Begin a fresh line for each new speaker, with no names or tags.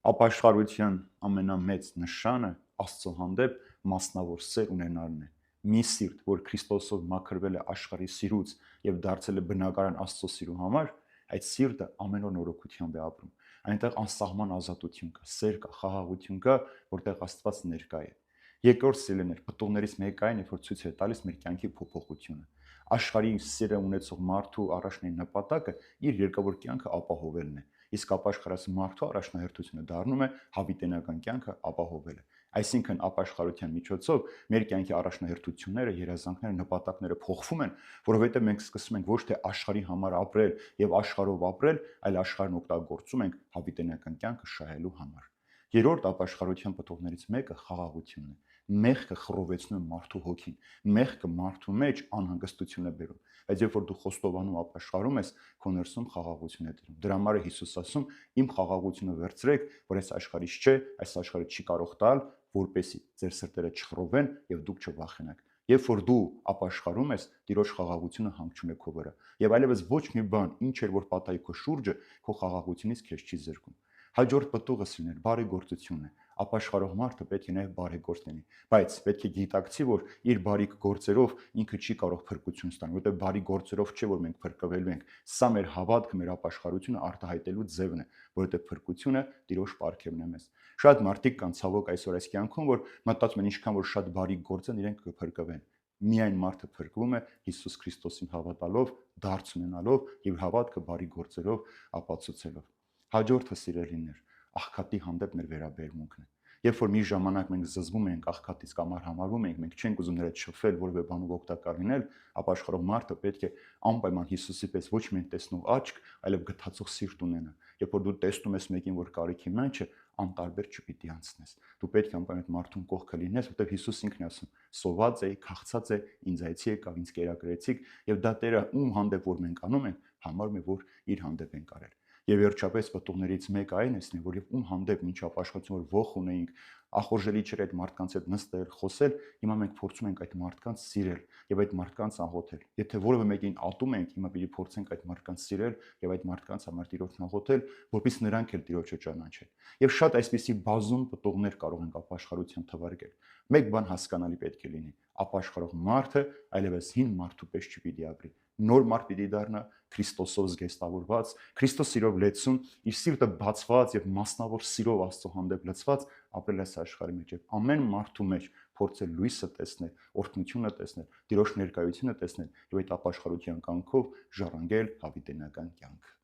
Ապաշխարության ամենամեծ նշանը Աստծո հանդեպ մասնավոր սեր ունենալն է։ Մի սիրտ, որ Քրիստոսով մաքրվել է աշխարհի սիրուց եւ դարձել է բնակարան Աստծո սիրո համար, այդ սիրտը ամեն օր նորոգությամբ է ապրում։ Այնտեղ անսահման ազատություն կա, սեր կա, խաղաղություն կա, որտեղ Աստված ներկա է։ Երկրորդ սիրելիներ, պտուղներից մեկը այն է, որ ցույց է տալիս մեր կյանքի փոփոխությունը։ Աշխարհի սերը ունեցող մարդու առաջին նպատակը իր երկրավոր կյանքը ապահովելն է։ Իսկ ապաշխարած մարդու առաջնահերթությունը դառնում է հավիտենական կյանքը ապահովելը։ Այսինքն ապաշխարության միջոցով մեր կյանքի առաջնահերթությունները, երազանքները, նպատակները փոխվում են, որովհետև մենք սկսում ենք ոչ թե աշխարհի համար ապրել եւ աշխարհով ապրել, այլ աշխարհն օգտագործում ենք հավիտենական կյանքը շահելու համար։ Երրորդ ապաշխարության պտուղներից մեկը խաղաղությունն է։ Մեղքը խռովեցնում է մարդու հոգին, մեղքը մարդու մեջ անհանգստություն է բերում, բայց երբ որ դու խոստովանում ապաշխարում ես, քո ներսում խաղաղություն է տիրում։ Դրա համար է Հիսուս ասում. իմ խաղաղությունը վերցրեք, որ այս աշխարհից չէ, այս աշխարհը չի կարող տալ, որպեսզի ձեր սրտերը չխռովեն եւ դուք չվախենաք։ Երբ որ դու ապաշխարում ես, Տիրոջ խաղաղությունը հանգչում է քո վրա, եւ այլևս ոչ մի բան, ինչ էր որ պատահի քո շուրջը, քո խաղաղությունից քեզ չի զրկում։ Հաջորդ պտուղը սիրներ բարեգործությունն է։ Ապաշխարող մարդը պետք է նաև բարեգործ լինի, բայց պետք է գիտակցի, որ իր բարիք գործերով ինքը չի կարող փրկություն ստանալ, որտեղ բարի գործերով չէ, որ մենք փրկվելու ենք։ Սա մեր հավատքը, մեր ապաշխարությունը արտահայտելու ձևն է, որովհետև փրկությունը Տիրոջ պարգևն է մեզ։ Շատ մարդիկ կան ցավոք այսօր այս կյանքում, որ մտածում են ինչքան որ շատ բարի գործ են, իրենք կփրկվեն։ Միայն մարդը փրկվում է Հիսուս Քրիստոսին հավատալով, դարձ ունենալով եւ հավատքը բարի գործերով ապացուցելով։ Հաջորդը սիրելիներ, աղքատի հանդեպ մեր վերաբերմունքն է։ Երբ որ մի ժամանակ մենք զզվում ենք աղքատից կամ արհամարհում ենք, մենք չենք ուզում նրա շփվել, որևէ բանով օգտակար լինել, ապաշխարող մարդը պետք է անպայման Հիսուսի պես ոչ միայն տեսնող աչք, այլև գթացող սիրտ ունենա։ Երբ որ դու տեսնում ես մեկին, որ կարիքի մեջ է, անտարբեր չպիտի անցնես։ Դու պետք է անպայման այդ մարդուն կողքը լինես, որտեղ Հիսուս ինքն է ասում. սոված էի, քաղցած է, ինձ այցի եկավ, ինձ կերակրեցիք, եւ դա Տերը ում հանդեպ որ մենք անում ենք, համարում է, որ իր հանդեպ ենք արել։ Եվ վերջապես պտուղներից մեկը այն է, որ եւ ում հանդեպ ինչ ապաշխարություն որ ոխ ունեինք, ախորժելի չէր այդ մարդկանց հետ նստել, խոսել, հիմա մենք փորձում ենք այդ մարդկանց սիրել եւ այդ մարդկանց աղոթել։ Եթե որևէ մեկին ատում ենք, հիմա պիտի փորձենք այդ մարդկանց սիրել եւ այդ մարդկանց համար Տիրոջն աղոթել, որպեսզի նրանք էլ Տիրոջը ճանաչեն։ Եվ շատ այսպիսի բազում պտուղներ կարող ենք ապաշխարության թվարկել։ Մեկ բան հասկանալի պետք է լինի. ապաշխարող մարդը այլևս հին մարդու պես չպիտի ապրի։ Նոր մարդ պիտի դառնա Քրիստոսով զգեստավորված, Քրիստոս սիրով լեցուն, իր սիրտը բացված եւ մասնավոր սիրով Աստծո հանդեպ լցված ապրել այս աշխարհի մեջ եւ ամեն մարդու մեջ փորձել լույսը տեսնել, օրհնությունը տեսնել, Տիրոջ ներկայությունը տեսնել եւ այդ ապաշխարության կյանքով ժառանգել հավիտենական կյանք։